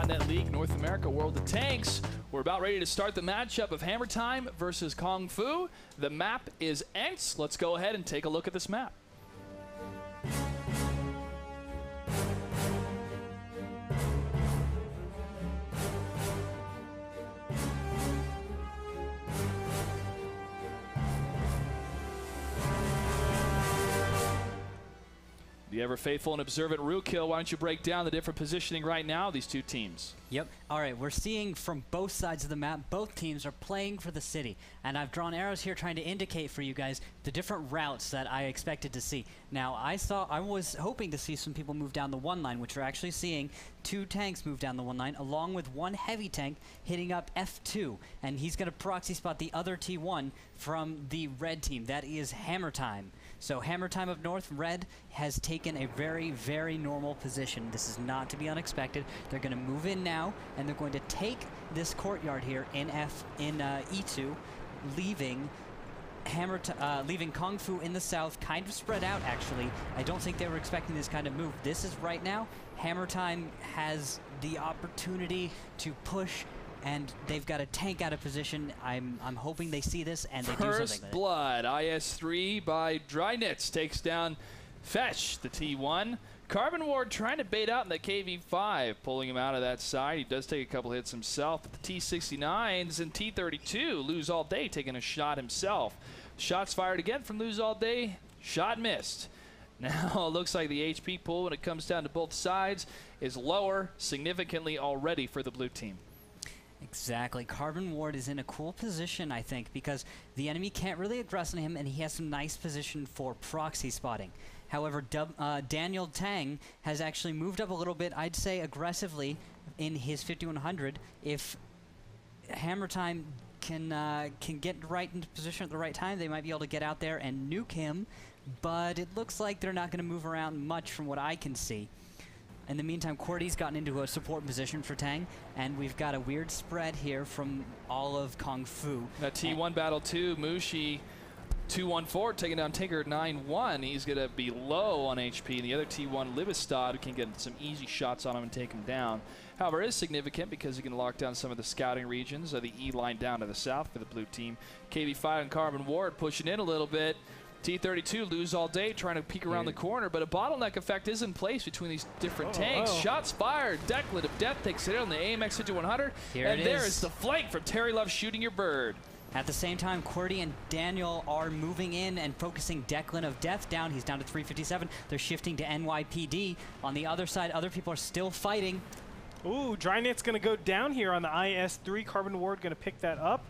WGLNA League North America World of Tanks. We're about ready to start the matchup of Hammer Time versus Kung Fu. The map is Ents. Let's go ahead and take a look at this map. The ever-faithful and observant Rookhill, why don't you break down the different positioning right now of these two teams? Yep. All right, we're seeing from both sides of the map, both teams are playing for the city. And I've drawn arrows here trying to indicate for you guys the different routes that I expected to see. Now, I was hoping to see some people move down the one line, which we're actually seeing two tanks move down the one line, along with one heavy tank hitting up F2. And he's going to proxy spot the other T1 from the red team. That is Hammer Time. So Hammer Time up north, red, has taken a very, very normal position. This is not to be unexpected. They're going to move in now, and they're going to take this courtyard here in E2, leaving leaving Kung Fu in the south, kind of spread out, actually. I don't think they were expecting this kind of move. This is right now, Hammer Time has the opportunity to push, and they've got a tank out of position. I'm hoping they see this and they do something with it. First blood, IS-3 by Drynitz takes down Fetch, the T1. Carbon Ward trying to bait out in the KV-5, pulling him out of that side. He does take a couple hits himself, but the T-69s and T-32 lose all day, taking a shot himself. Shots fired again from lose all day, shot missed. Now it looks like the HP pool when it comes down to both sides is lower significantly already for the blue team. Exactly. Carbon Ward is in a cool position, I think, because the enemy can't really aggress on him, and he has some nice position for proxy spotting. However, Daniel Tang has actually moved up a little bit, I'd say aggressively, in his 5100. If Hammer Time can get right into position at the right time, they might be able to get out there and nuke him, but it looks like they're not going to move around much from what I can see. In the meantime, QWERTY's gotten into a support position for Tang, and we've got a weird spread here from all of Kung Fu. That T1 battle too, Mushi 214 taking down Tinker 9-1. He's going to be low on HP, and the other T1, Libestad, can get some easy shots on him and take him down. However, it is significant because he can lock down some of the scouting regions of the E line down to the south for the blue team. KV-5 and Carbon Ward pushing in a little bit. T-32 lose all day trying to peek around the corner, but a bottleneck effect is in place between these different tanks. Shots fired. Declan of Death takes it on the AMX 5100. And there is the flank from Terry Love shooting your bird. At the same time, QWERTY and Daniel are moving in and focusing Declan of Death down. He's down to 357. They're shifting to NYPD. On the other side, other people are still fighting. Ooh, Drynet's going to go down here on the IS-3. Carbon Ward going to pick that up.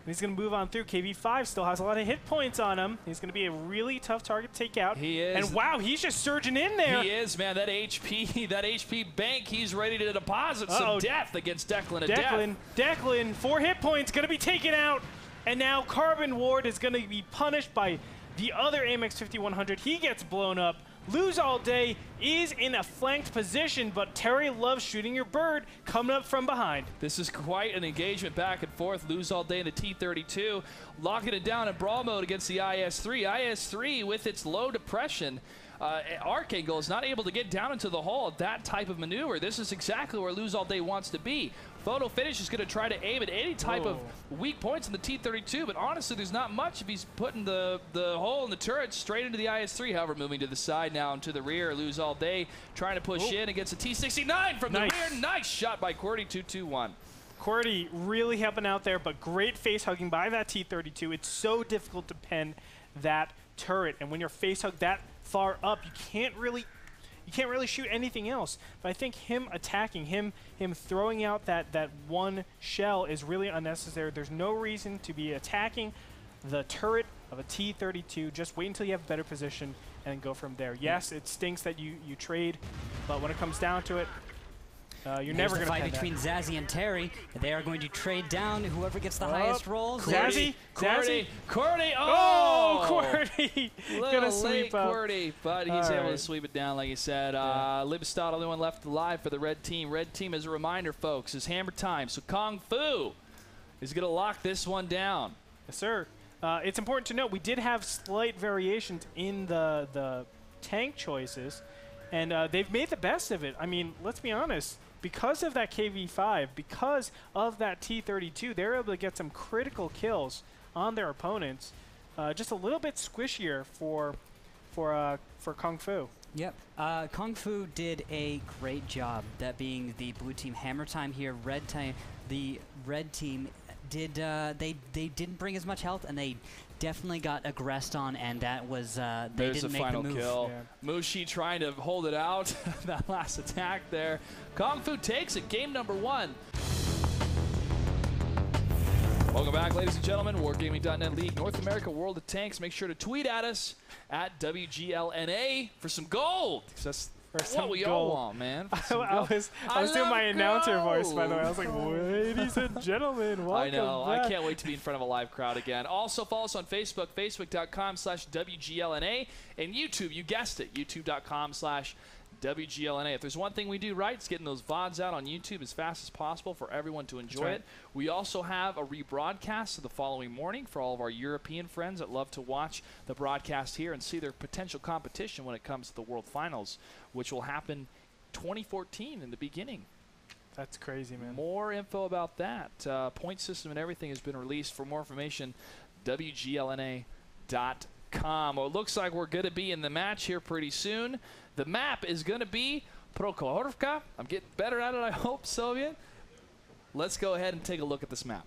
He's going to move on through. KV-5 still has a lot of hit points on him. He's going to be a really tough target to take out. He is. And wow, he's just surging in there. He is, man. That HP bank, he's ready to deposit some death against Declan of Death. Declan, 4 hit points, going to be taken out. And now Carbon Ward is going to be punished by the other AMX 5100. He gets blown up. Lose all day is in a flanked position, but Terry loves shooting your bird coming up from behind. This is quite an engagement back and forth. Lose all day in the T-32, locking it down in brawl mode against the IS-3. IS-3 with its low depression. Arcangle is not able to get down into the hole at that type of maneuver. This is exactly where Lose All Day wants to be. Photo Finish is going to try to aim at any type of weak points in the T-32, but honestly, there's not much if he's putting the hole in the turret straight into the IS-3. However, moving to the side now and to the rear, Lose All Day trying to push in against a T-69 from the rear. Nice shot by QWERTY, 2-2-1. QWERTY really helping out there, but great face hugging by that T-32. It's so difficult to pen that turret, and when you're face hugged that far up, you can't really shoot anything else. But I think him attacking, him throwing out that one shell is really unnecessary. There's no reason to be attacking the turret of a T-32. Just wait until you have a better position and go from there. Yes, it stinks that you trade, but when it comes down to it, you're never going to fight between Zazzy and Terry. They are going to trade down whoever gets the highest rolls. Zazzy, QWERTY, QWERTY, gonna sweep up. QWERTY, but he's able to sweep it down, like you said. Libestad, only one left alive for the red team. Red team, as a reminder, folks, is Hammer Time. So Kung Fu is going to lock this one down. Yes, sir. It's important to note we did have slight variations in the tank choices, and they've made the best of it. I mean, let's be honest. because of that KV5, because of that T32, they're able to get some critical kills on their opponents. Just a little bit squishier for Kung Fu. Yep. Kung Fu did a great job, that being the blue team hammer time here. The red team did they didn't bring as much health, and they definitely got aggressed on, and that was they didn't make the move. Kill. Yeah. Mushi trying to hold it out. That last attack there. Kung Fu takes it. Game number 1. Welcome back, ladies and gentlemen. Wargaming.net League North America World of Tanks. Make sure to tweet at us at WGLNA for some gold. That's what we all want, man. I was doing my announcer voice, by the way. I was like, ladies and gentlemen, welcome I know. back. I can't wait to be in front of a live crowd again. Also, follow us on Facebook, facebook.com/WGLNA, and YouTube. You guessed it, youtube.com/WGLNA. If there's one thing we do right, it's getting those VODs out on YouTube as fast as possible for everyone to enjoy it. We also have a rebroadcast the following morning for all of our European friends that love to watch the broadcast here and see their potential competition when it comes to the World Finals, which will happen 2014 in the beginning. That's crazy, man. More info about that. Point system and everything has been released. For more information, WGLNA.com. Well, it looks like we're going to be in the match here pretty soon. The map is going to be Prokhorovka. I'm getting better at it, I hope, Soviet. Let's go ahead and take a look at this map.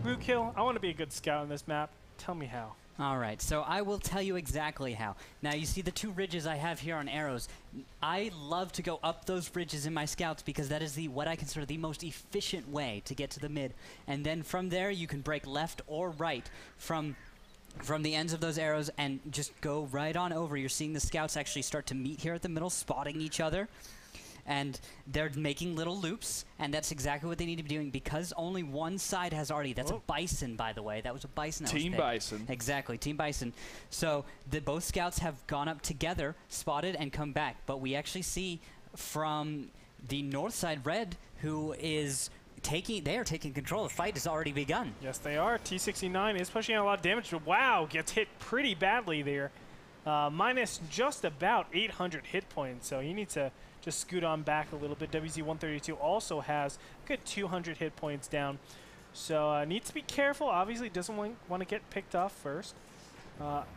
Rookhill, I want to be a good scout on this map. Tell me how. All right, so I will tell you exactly how. Now, you see the 2 ridges I have here on arrows. I love to go up those ridges in my scouts because that is what I consider the most efficient way to get to the mid. And then from there, you can break left or right from the ends of those arrows and just go right on over. You're seeing the scouts actually start to meet here at the middle, spotting each other. And they're making little loops, and that's exactly what they need to be doing because only one side has already. That's a bison, by the way. That was a bison. Team Bison. Exactly, Team Bison. So both scouts have gone up together, spotted, and come back. But we actually see from the north side, Red, who is they are taking control. The fight has already begun. Yes, they are. T69 is pushing out a lot of damage, but wow, gets hit pretty badly there. Minus just about 800 hit points, so he needs to just scoot on back a little bit. WZ-132 also has a good 200 hit points down. So needs to be careful. Obviously doesn't want to get picked off first.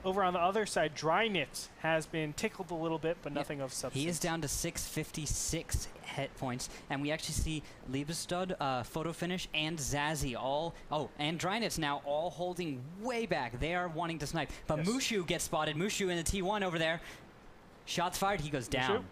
Over on the other side, Drynitz has been tickled a little bit, but nothing of substance. He is down to 656 hit points, and we actually see Liebestad, Photo Finish, and Zazie and Drynitz now all holding way back. They are wanting to snipe, but Mushu gets spotted. Mushu in the T1 over there. Shots fired, he goes down.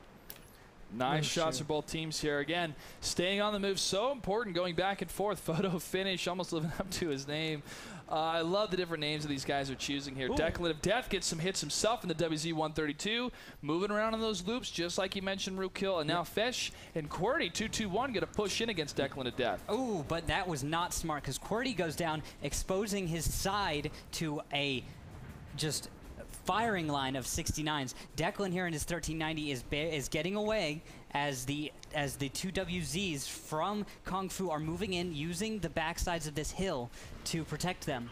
Nice shots for both teams here. Again, staying on the move, so important, going back and forth. Photo Finish, almost living up to his name. I love the different names that these guys are choosing here. Declan of Death gets some hits himself in the WZ-132, moving around in those loops, just like you mentioned, Rookhill. And now Fesh and QWERTY, 2-2-1, going to push in against Declan of Death. Oh, but that was not smart, because QWERTY goes down, exposing his side to a just firing line of 69s. Declan here in his 1390 is getting away as the 2 WZs from Kung Fu are moving in, using the backsides of this hill to protect them.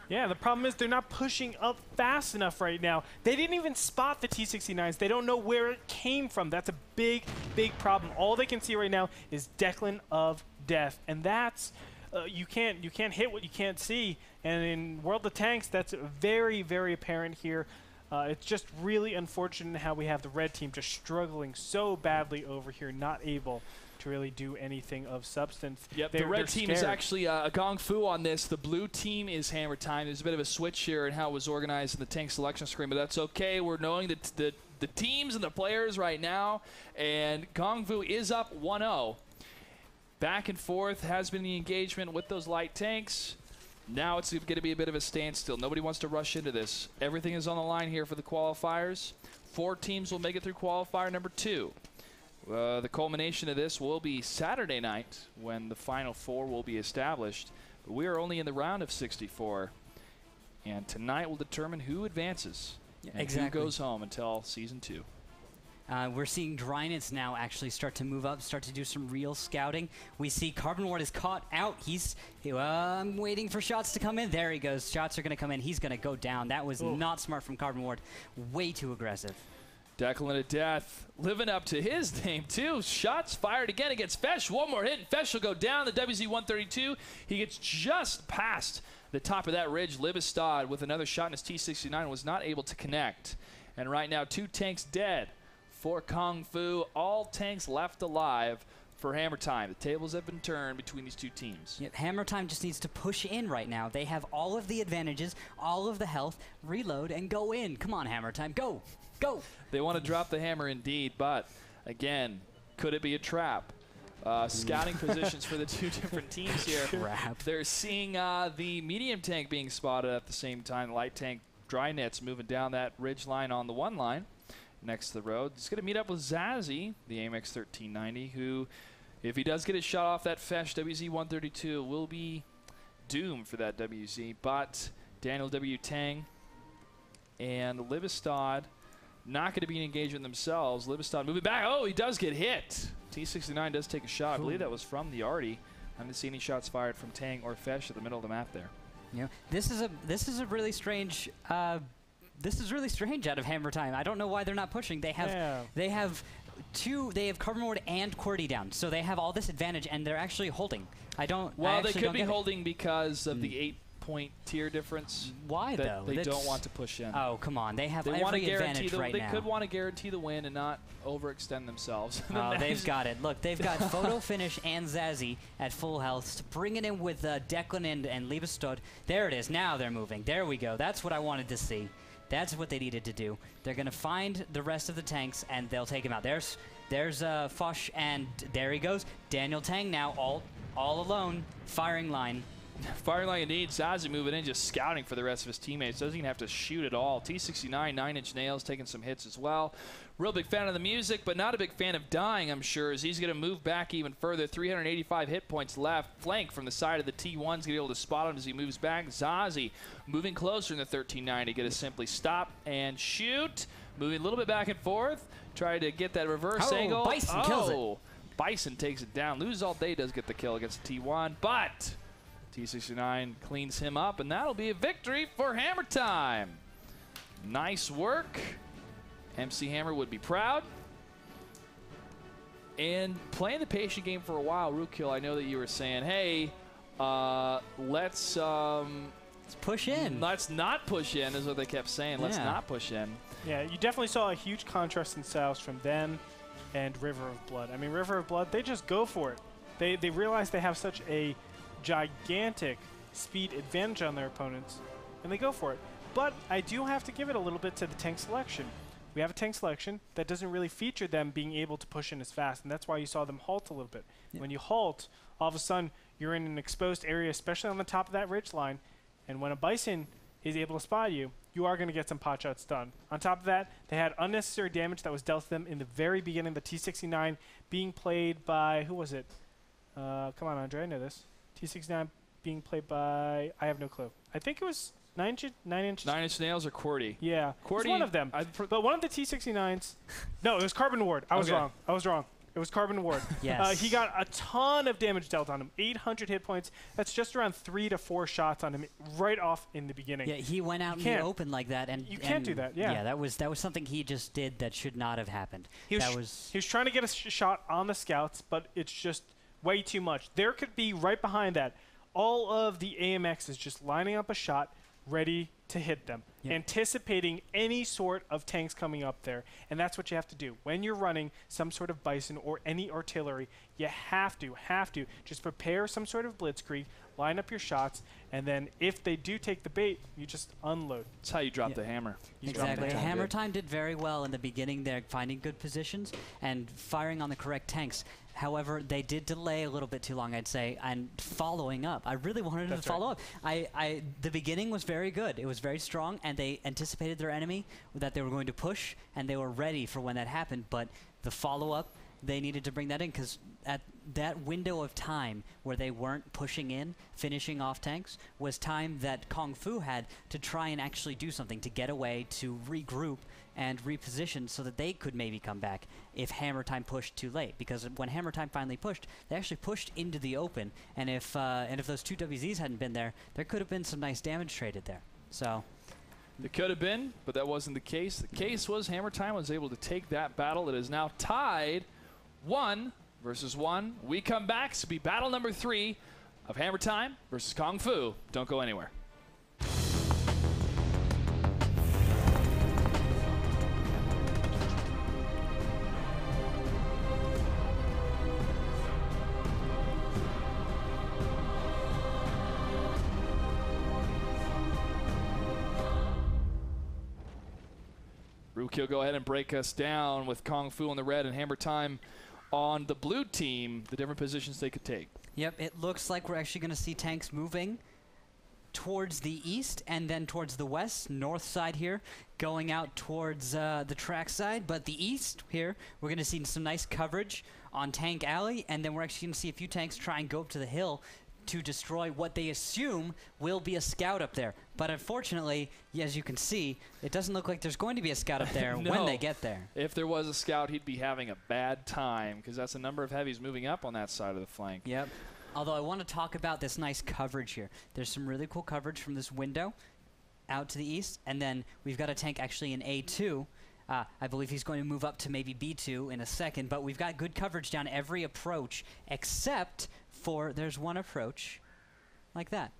Yeah, the problem is they're not pushing up fast enough right now. They didn't even spot the T69s. They don't know where it came from. That's a big, big problem. All they can see right now is Declan of Death, and that's you can't hit what you can't see. And in World of Tanks, that's very, very apparent here. It's just really unfortunate how we have the red team just struggling so badly over here, not able to really do anything of substance. Yep, the red team is actually a Kung Fu on this. The blue team is hammer time. There's a bit of a switch here in how it was organized in the tank selection screen, but that's okay. We're knowing that the teams and the players right now, and Kung Fu is up 1-0. Back and forth has been the engagement with those light tanks. Now it's going to be a bit of a standstill. Nobody wants to rush into this. Everything is on the line here for the qualifiers. 4 teams will make it through qualifier number 2. The culmination of this will be Saturday night when the final 4 will be established. But we are only in the round of 64. And tonight will determine who advances and who goes home until Season 2. We're seeing Drynets now actually start to move up, start to do some real scouting. We see Carbon Ward is caught out. I'm waiting for shots to come in. There he goes. Shots are going to come in. He's going to go down. That was not smart from Carbon Ward. Way too aggressive. Declan of Death living up to his name, too. Shots fired again against Fesh. One more hit, and Fesh will go down. The WZ-132, he gets just past the top of that ridge. Libestad with another shot in his T-69 was not able to connect. And right now, 2 tanks dead for Kung Fu. All tanks left alive for Hammer Time. The tables have been turned between these 2 teams. Yep, Hammer Time just needs to push in right now. They have all of the advantages, all of the health, reload, and go in. Come on, Hammer Time, go. Go! They want to drop the hammer indeed, but again, could it be a trap? Scouting positions for the 2 different teams here. Crap. They're seeing the medium tank being spotted at the same time. The light tank Drynets moving down that ridge line on the 1 line next to the road. He's going to meet up with Zazzy, the AMX 1390, who, if he does get his shot off that Fesh WZ-132, will be doomed for that WZ. But Daniel W. Tang and Libestad not going to be in engagement themselves. Libestad moving back. Oh, he does get hit. T-69 does take a shot. I believe that was from the Artie. I haven't seen any shots fired from Tang or Fesh at the middle of the map there. Yeah, this is a really strange. This is really strange out of Hammer Time. I don't know why they're not pushing. They have Carbon Ward and Cordy down, so they have all this advantage, and they're actually holding. Well, they could be holding because of the 8-point tier difference. Why though? They don't want to push in. Oh, come on. They have every advantage right now. They could want to guarantee the win and not overextend themselves. Oh, they've got it. Look, they've got Photo Finish and Zazzy at full health to bring it in with Declan and Liebestad. There it is. Now they're moving. There we go. That's what I wanted to see. That's what they needed to do. They're going to find the rest of the tanks, and they'll take him out. There's Fosh, and there he goes. Daniel Tang now all alone, firing line. Firing line indeed. Zazzy moving in, just scouting for the rest of his teammates. Doesn't even have to shoot at all. T-69, 9-inch nails, taking some hits as well. Real big fan of the music, but not a big fan of dying, I'm sure, as he's going to move back even further. 385 hit points left. Flank from the side of the T1's going to be able to spot him as he moves back. Zazzy moving closer in the 1390. Going to simply stop and shoot. Moving a little bit back and forth. Try to get that reverse angle. Bison kills it. Bison takes it down. Lose All Day does get the kill against the T1, but T-69 cleans him up, and that'll be a victory for Hammer Time. Nice work. MC Hammer would be proud. And playing the patient game for a while, Rookkill, I know that you were saying, hey, let's push in. Let's not push in, is what they kept saying. Let's not push in. Yeah, you definitely saw a huge contrast in styles from them and River of Blood. I mean, River of Blood, they just go for it. They realize they have such a gigantic speed advantage on their opponents, and they go for it. But I do have to give it a little bit to the tank selection. We have a tank selection that doesn't really feature them being able to push in as fast, and that's why you saw them halt a little bit. Yep. When you halt, all of a sudden, you're in an exposed area, especially on the top of that ridge line, and when a Bison is able to spot you, you are going to get some pot shots done. On top of that, they had unnecessary damage that was dealt to them in the very beginning, the T-69 being played by, who was it? Come on, Andre, I know this. T-69 being played by, I have no clue. I think it was 9-inch. 9-inch nails or Cordy? Yeah, Cordy, one of them. But one of the T-69s, no, it was Carbon Ward. I was wrong. I was wrong. It was Carbon Ward. Yes. He got a ton of damage dealt on him. 800 hit points. That's just around 3 to 4 shots on him right off in the beginning. Yeah, he went out in the open like that, and you can't do that. Yeah. Yeah, that was something he just did that should not have happened. He was trying to get a shot on the scouts, but it's just way too much. There could be right behind that all of the AMXs just lining up a shot, ready to hit them, anticipating any sort of tanks coming up there. And that's what you have to do. When you're running some sort of Bison or any artillery, you have to just prepare some sort of blitzkrieg, line up your shots, and then if they do take the bait, you just unload. That's how you drop the hammer. Exactly. Hammer Time did very well in the beginning there, finding good positions and firing on the correct tanks. However, they did delay a little bit too long, I'd say, and following up. I really wanted them to follow up. The beginning was very good. It was very strong, and they anticipated their enemy, that they were going to push, and they were ready for when that happened. But the follow-up they needed to bring that in, because at that window of time where they weren't pushing in, finishing off tanks, was time that Kung Fu had to try and actually do something, to get away, to regroup and reposition so that they could maybe come back if Hammer Time pushed too late. Because when Hammer Time finally pushed, they actually pushed into the open, and if those 2 WZs hadn't been there, there could have been some nice damage traded there. So it could have been, but that wasn't the case. The case was Hammer Time was able to take that battle. It is now tied 1 versus 1. We come back. This will be battle number 3 of Hammer Time versus Kung Fu. Don't go anywhere. Ruki will go ahead and break us down with Kung Fu on the red and Hammer Time on the blue team, the different positions they could take. Yep, it looks like we're actually going to see tanks moving towards the east and then towards the west, north side here, going out towards the track side. But the east here, we're going to see some nice coverage on Tank Alley, and then we're actually going to see a few tanks try and go up to the hill to destroy what they assume will be a scout up there. But unfortunately, as you can see, it doesn't look like there's going to be a scout up there No. when they get there. If there was a scout, he'd be having a bad time, because that's a number of heavies moving up on that side of the flank. Yep. Although I want to talk about this nice coverage here. There's some really cool coverage from this window out to the east, and then we've got a tank actually in A2. I believe he's going to move up to maybe B2 in a second, but we've got good coverage down every approach, except for there's one approach like that.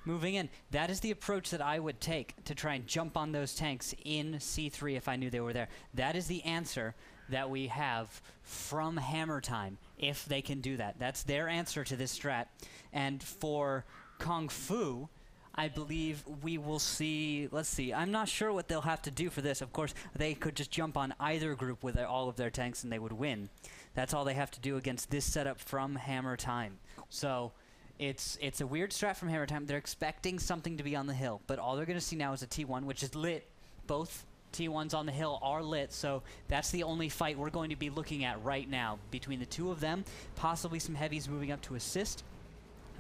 Moving in. That is the approach that I would take to try and jump on those tanks in C3 if I knew they were there. That is the answer that we have from Hammer Time, if they can do that. That's their answer to this strat. And for Kung Fu, I believe we will see, let's see, I'm not sure what they'll have to do for this. Of course, they could just jump on either group with all of their tanks and they would win. That's all they have to do against this setup from Hammer Time. So it's a weird strat from Hammer Time. They're expecting something to be on the hill, but all they're going to see now is a T1, which is lit. Both T1s on the hill are lit, so that's the only fight we're going to be looking at right now between the two of them. Possibly some heavies moving up to assist,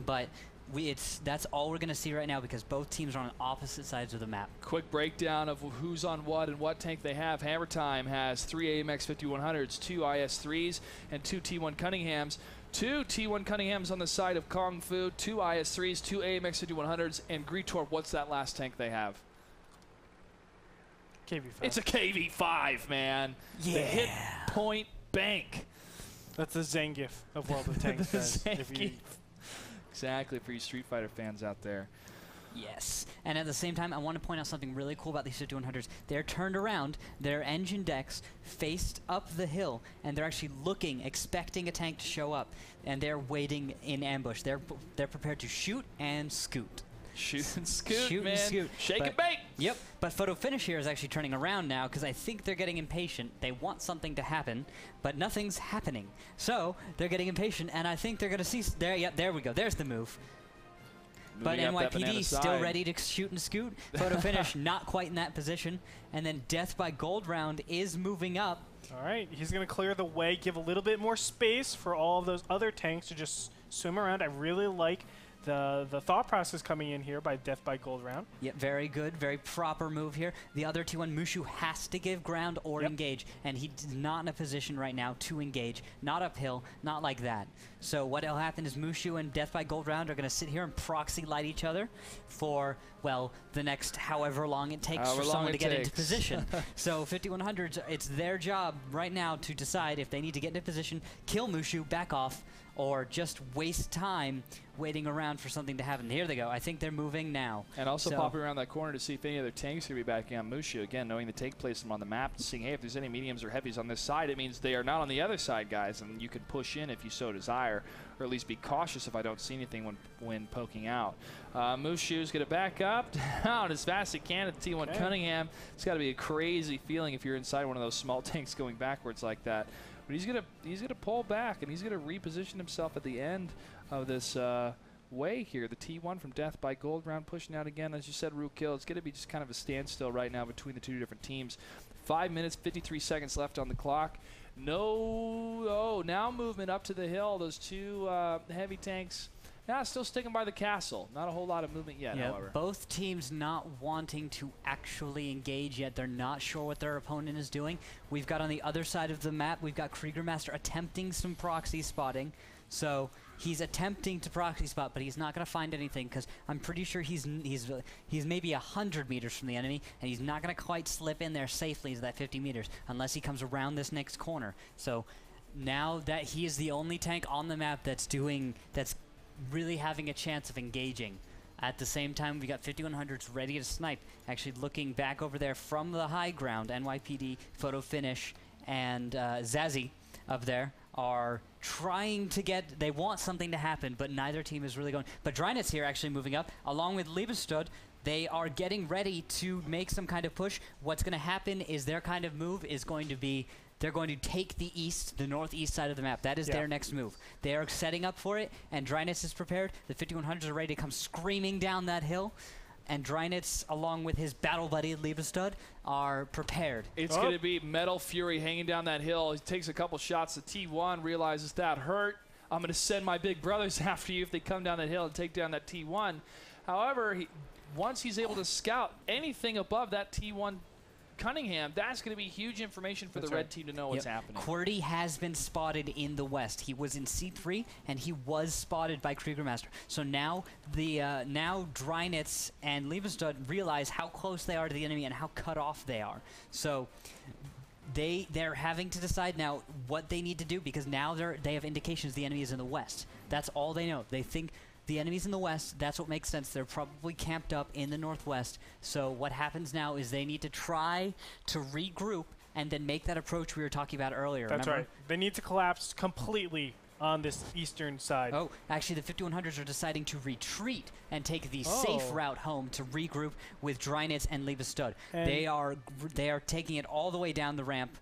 but that's all we're going to see right now because both teams are on opposite sides of the map. Quick breakdown of who's on what and what tank they have. Hammer Time has 3 AMX 5100s, 2 IS3s, and 2 T1 Cunninghams. 2 T1 Cunninghams on the side of Kung Fu, 2 IS3s, 2 AMX 5100s, and Greetor, what's that last tank they have? KV5. It's a KV5, man. Yeah. The hit point bank. That's the Zangief of World of Tanks, guys. If you Exactly, for you Street Fighter fans out there. Yes, and at the same time, I want to point out something really cool about these 5100s. They're turned around, their engine decks faced up the hill, and they're actually looking, expecting a tank to show up, and they're waiting in ambush. They're prepared to shoot and scoot. Shoot and scoot, Shoot man. and scoot. Shake But- and bake. Yep, but Photo Finish here is actually turning around now because I think they're getting impatient. They want something to happen, but nothing's happening. So they're getting impatient, and I think they're going to see... there we go. There's the move. But Moving up that banana NYPD still side. ready to shoot and scoot. Photo Finish not quite in that position. And then Death by Gold Round is moving up. All right, he's going to clear the way, give a little bit more space for all of those other tanks to just swim around. I really like the thought process coming in here by Death by Gold Round. Yeah, very good, very proper move here. The other T1, Mushu, has to give ground or engage, and he's not in a position right now to engage. Not uphill, not like that. So what will happen is Mushu and Death by Gold Round are going to sit here and proxy light each other for, well, the next however long it takes for someone to get into position. So 5100s, it's their job right now to decide if they need to get into position, kill Mushu, back off, or just waste time waiting around for something to happen. Here they go. I think they're moving now. And also popping around that corner to see if any other tanks are going to be backing on Mushu. Again, knowing the take placement on the map and seeing, hey, if there's any mediums or heavies on this side, it means they are not on the other side, guys, and you can push in if you so desire, or at least be cautious if I don't see anything when poking out. Mushu's going to back up down as fast as he can at the T1 Cunningham. It's got to be a crazy feeling if you're inside one of those small tanks going backwards like that. But he's gonna pull back, and he's gonna reposition himself at the end of this way here. The T1 from Death by Gold Round pushing out again. As you said, Root Kill, it's gonna be just kind of a standstill right now between the two different teams. 5 minutes, 53 seconds left on the clock. Now movement up to the hill. Those two heavy tanks. Still sticking by the castle. Not a whole lot of movement yet, however. Both teams not wanting to actually engage yet. They're not sure what their opponent is doing. We've got on the other side of the map, we've got Kriegermaster attempting some proxy spotting. So he's attempting to proxy spot, but he's not going to find anything because I'm pretty sure he's maybe 100 meters from the enemy, and he's not going to quite slip in there safely as that 50 meters unless he comes around this next corner. So now that he is the only tank on the map that's really having a chance of engaging. At the same time, we got 5100s ready to snipe. Actually looking back over there from the high ground, NYPD, Photo Finish, and Zazie up there are trying to get, they want something to happen, but neither team is really going. But Drynet's here actually moving up, along with Liebestad. They are getting ready to make some kind of push. What's going to happen is their kind of move is going to be, they're going to take the northeast side of the map. That is their next move. They are setting up for it, and Drynet's is prepared. The 5100s are ready to come screaming down that hill, and Drynet's, along with his battle buddy Liebestad, are prepared. It's going to be Metal Fury hanging down that hill. He takes a couple shots at T1, realizes that hurt. I'm going to send my big brothers after you if they come down that hill and take down that T1. However, once he's able to scout anything above that T1 Cunningham, that's going to be huge information for the red team to know what's happening. QWERTY has been spotted in the west. He was in C3, and he was spotted by Kriegermaster. So now now Drynet's and Liebestad realize how close they are to the enemy and how cut off they are. So they're having to decide now what they need to do, because now they have indications the enemy is in the west. That's all they know. They think the enemy's in the west. That's what makes sense. They're probably camped up in the northwest. So what happens now is they need to try to regroup and then make that approach we were talking about earlier. That's remember? right. They need to collapse completely on this eastern side. Oh, actually, the 5100s are deciding to retreat and take the safe route home to regroup with Drynet's and Liebestad. They are taking it all the way down the ramp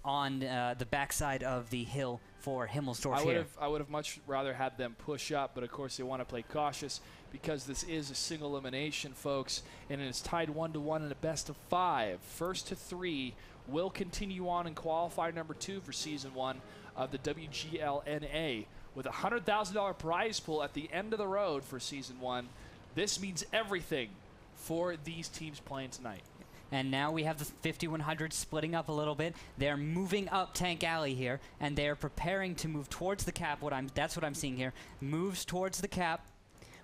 on the backside of the hill for Himmelsdorf. I would have much rather had them push up, but of course they want to play cautious because this is a single elimination, folks, and it's tied 1-1 in a best of 5. First to 3 will continue on in qualifier number 2 for season 1 of the WGLNA with a $100,000 prize pool at the end of the road for season 1. This means everything for these teams playing tonight. And now we have the 5100 splitting up a little bit. They're moving up Tank Alley here, and they're preparing to move towards the cap. That's what I'm seeing here. Moves towards the cap.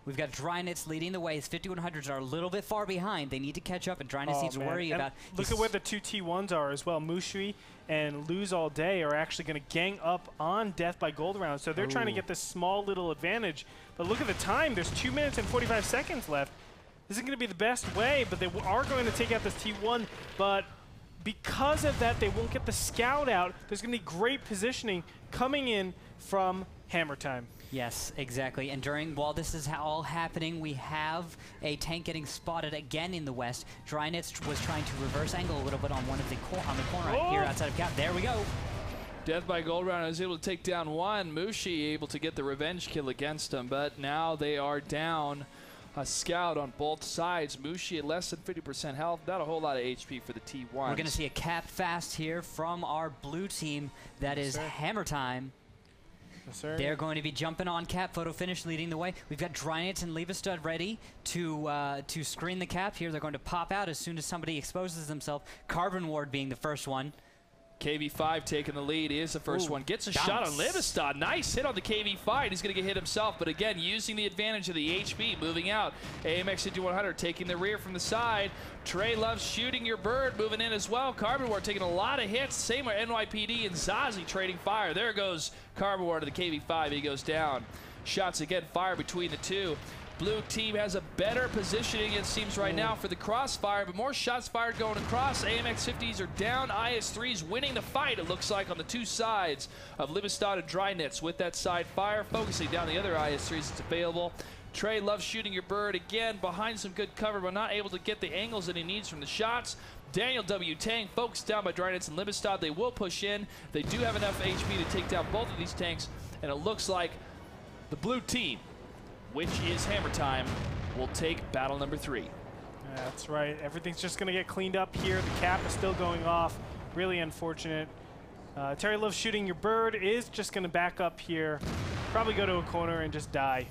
We've got Drynet's leading the way. His 5100s are a little bit far behind. They need to catch up, and Drynet's needs to worry about. Look at where the two T1s are as well. Mushui and Lose All Day are actually going to gang up on Death by Gold Round. So they're trying to get this small little advantage. But look at the time. There's 2 minutes and 45 seconds left. This isn't going to be the best way, but they are going to take out this T1. But because of that, they won't get the scout out. There's going to be great positioning coming in from Hammer Time. Yes, exactly. And while this is all happening, we have a tank getting spotted again in the west. Drynet's was trying to reverse angle a little bit on on the corner right here outside of cap. There we go. Death by Gold Round is able to take down one. Mushi able to get the revenge kill against him, but now they are down a scout on both sides. Mushi at less than 50% health. Not a whole lot of HP for the T1. We're going to see a cap fast here from our blue team. That is Hammer Time. Yes, sir. They're going to be jumping on cap. Photo Finish leading the way. We've got Drynet's and Liebestad ready to screen the cap here. They're going to pop out as soon as somebody exposes themselves. Carbon Ward being the first one. KV5 taking the lead. He is the first one. Gets a shot on Liebestad. Nice hit on the KV5. He's going to get hit himself, but again, using the advantage of the HP, moving out. AMX 5100 taking the rear from the side. Trey loves shooting your bird, moving in as well. Carbon Ward taking a lot of hits. Same with NYPD and Zazie trading fire. There goes Carbon Ward to the KV5. He goes down. Shots again, fire between the two. Blue team has a better positioning, it seems, right now for the crossfire, but more shots fired going across. AMX 50s are down. IS3s winning the fight, it looks like, on the two sides of Liebestad and Drynet's with that side fire, focusing down the other IS3s that's available. Trey loves shooting your bird again behind some good cover, but not able to get the angles that he needs from the shots. Daniel W. Tang focused down by Drynet's and Liebestad. They will push in. They do have enough HP to take down both of these tanks, and it looks like the blue team, which is Hammer Time, will take battle number 3. That's right. Everything's just going to get cleaned up here. The cap is still going off. Really unfortunate. Terry Love shooting your bird is just going to back up here. Probably go to a corner and just die.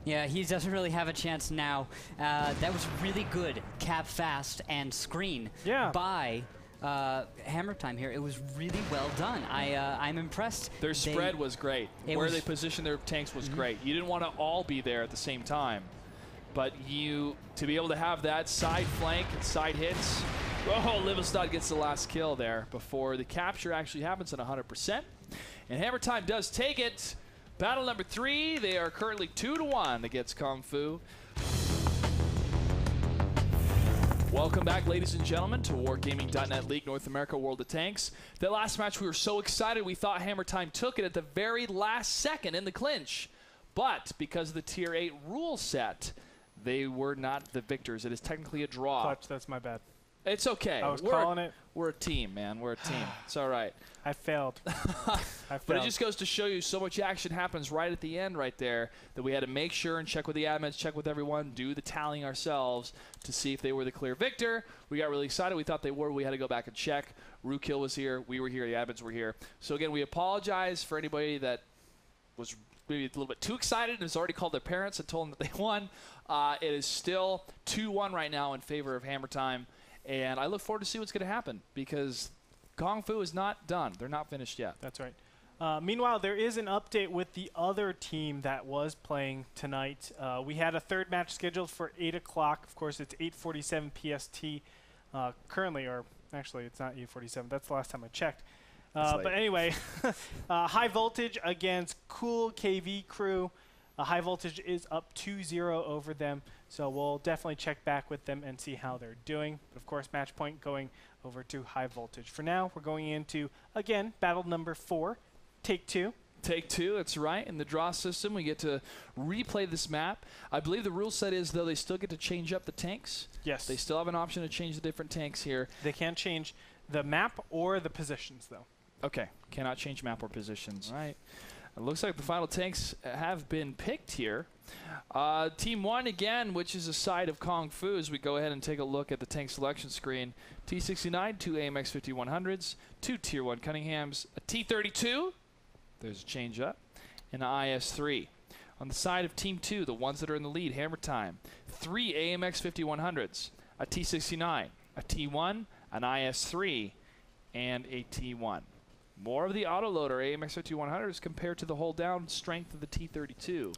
Yeah, he doesn't really have a chance now. That was really good cap fast and screen by Hammer Time here. It was really well done. I'm impressed. Their spread was great. Where they positioned their tanks was great. You didn't want to all be there at the same time. But to be able to have that side flank and side hits. Oh, Livestad gets the last kill there before the capture actually happens at 100%. And Hammer Time does take it. Battle number 3, they are currently 2-1 against Kung Fu. Welcome back, ladies and gentlemen, to Wargaming.net League North America World of Tanks. The last match, we were so excited, we thought Hammer Time took it at the very last second in the clinch. But because of the Tier 8 rule set, they were not the victors. It is technically a draw. Clutch, that's my bad. It's okay. I was calling it. We're a team, man. We're a team. It's all right. I failed. But it just goes to show you so much action happens right at the end right there that we had to make sure and check with the admins, check with everyone, do the tallying ourselves to see if they were the clear victor. We got really excited. We thought they were. We had to go back and check. Rookkill was here. We were here. The admins were here. So, again, we apologize for anybody that was maybe a little bit too excited and has already called their parents and told them that they won. It is still 2-1 right now in favor of Hammer Time. And I look forward to see what's going to happen because Kung Fu is not done. They're not finished yet. That's right. Meanwhile, there is an update with the other team that was playing tonight. We had a third match scheduled for 8 o'clock. Of course, it's 8:47 PST currently, or actually, it's not 8:47. That's the last time I checked. But anyway, High Voltage against Cool KV Crew. High Voltage is up 2-0 over them, so we'll definitely check back with them and see how they're doing. But of course, match point going over to High Voltage. For now, we're going into, again, battle number 4, Take 2. Take 2, that's right. In the draw system, we get to replay this map. I believe the rule set is, though, they still get to change up the tanks. Yes. They still have an option to change the different tanks here. They can't change the map or the positions, though. Okay, cannot change map or positions. All right. It looks like the final tanks have been picked here. Team 1 again, which is a side of Kung Fu, as we go ahead and take a look at the tank selection screen. T69, 2 AMX 5100s, 2 Tier 1 Cunninghams, a T32, there's a change up, and an IS-3. On the side of Team 2, the ones that are in the lead, Hammer Time, 3 AMX 5100s, a T69, a T1, an IS-3, and a T1. More of the autoloader AMX 5100s compared to the hold down strength of the T32.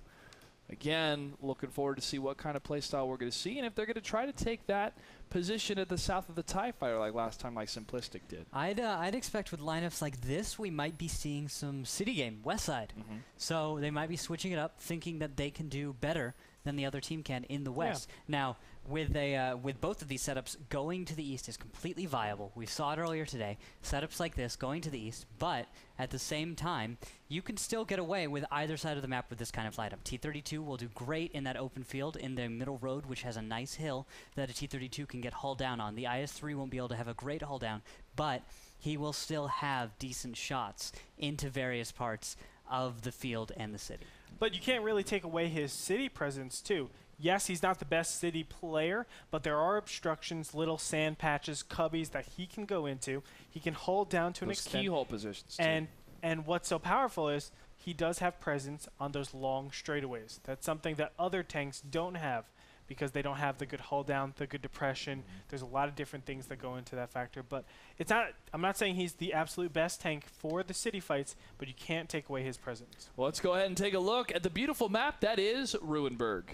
Again, looking forward to see what kind of play style we're going to see and if they're going to try to take that position at the south of the TIE Fighter like last time, like Simplistic did. I'd expect with lineups like this, we might be seeing some city game, west side. So they might be switching it up, thinking that they can do better than the other team can in the west. Now, with both of these setups, going to the east is completely viable. We saw it earlier today. Setups like this going to the east, but at the same time, you can still get away with either side of the map with this kind of lineup. T32 will do great in that open field in the middle road, which has a nice hill that a T32 can get hull down on. The IS-3 won't be able to have a great hull down, but he will still have decent shots into various parts of the field and the city. But you can't really take away his city presence, too. Yes, he's not the best city player, but there are obstructions, little sand patches, cubbies that he can go into. He can hold down to an extent. Keyhole positions, too. And what's so powerful is he does have presence on those long straightaways. That's something that other tanks don't have because they don't have the good hold down, the good depression. There's a lot of different things that go into that factor. But it's not. I'm not saying he's the absolute best tank for the city fights, but you can't take away his presence. Well, let's go ahead and take a look at the beautiful map that is Ruinberg.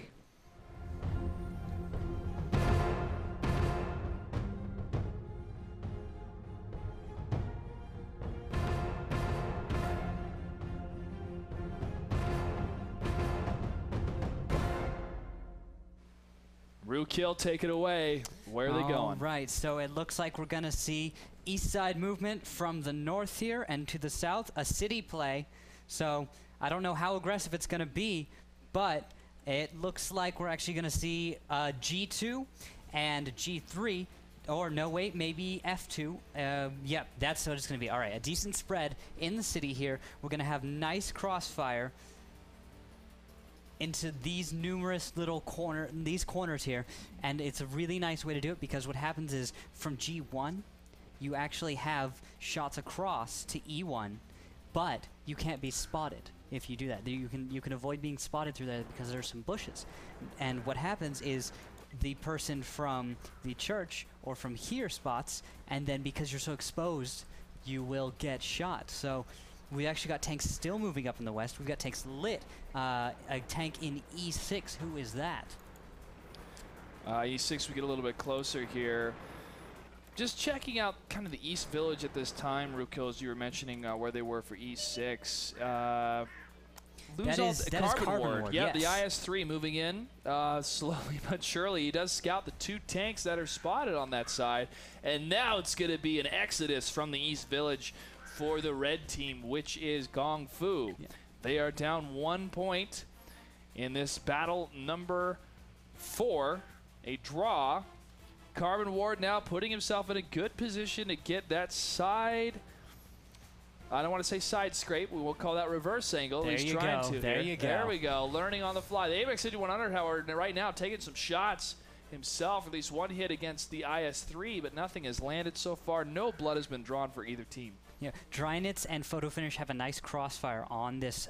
Rookkill, take it away. Where are they going? Right, so it looks like we're going to see east side movement from the north here and to the south, a city play. So I don't know how aggressive it's going to be, but it looks like we're actually going to see G2 and G3, or no, wait, maybe F2. Yep, that's what it's going to be. All right, a decent spread in the city here. We're going to have nice crossfire. into these numerous little corners here, and it's a really nice way to do it because what happens is from G1, you actually have shots across to E1, but you can't be spotted if you do that. You can avoid being spotted through that because there's some bushes, and what happens is the person from the church or from here spots, and then because you're so exposed, you will get shot. So we actually got tanks still moving up in the west. We've got tanks lit. A tank in E6. Who is that? E6, we get a little bit closer here. Just checking out kind of the East Village at this time, Rukil, as you were mentioning where they were for E6. That is Carbon Ward. Yeah, yes. the IS-3 moving in slowly but surely. He does scout the 2 tanks that are spotted on that side. And now it's going to be an exodus from the East Village for the red team, which is Gong Fu. Yeah. They are down 1 point in this battle number 4, a draw. Carbon Ward now putting himself in a good position to get that side. I don't want to say side scrape. We will call that reverse angle. There He's you trying go. to. There you go. There we go. Learning on the fly. The AMX 5100, however, right now taking some shots himself. At least one hit against the IS-3, but nothing has landed so far. No blood has been drawn for either team. Yeah, Drynitz and Photo Finish have a nice crossfire on this